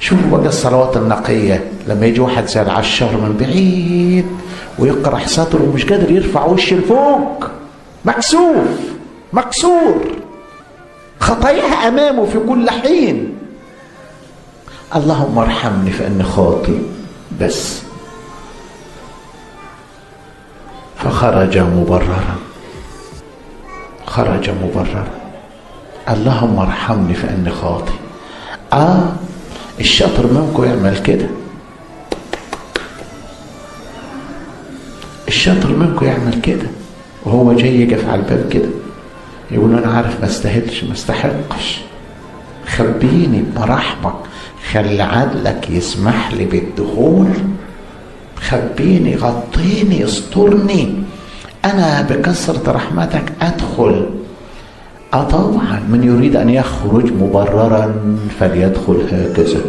شوفوا بقى الصلوات النقية، لما يجي واحد زي العشار من بعيد ويقرح سطره ومش قادر يرفع وشه لفوق، مكسوف مكسور، خطاياها أمامه في كل حين، اللهم ارحمني فإني خاطئ بس. فخرج مبررا، خرج مبررا، اللهم ارحمني فإني خاطئ. الشاطر منكم يعمل كده، الشاطر منكم يعمل كده وهو جاي يقف على الباب كده يقول انا عارف ما استاهلش ما استحقش، خبيني بمراحمك، خلي عدلك يسمح لي بالدخول، خبيني غطيني استرني، انا بكثرة رحمتك ادخل. طبعا من يريد ان يخرج مبررا فليدخل هكذا.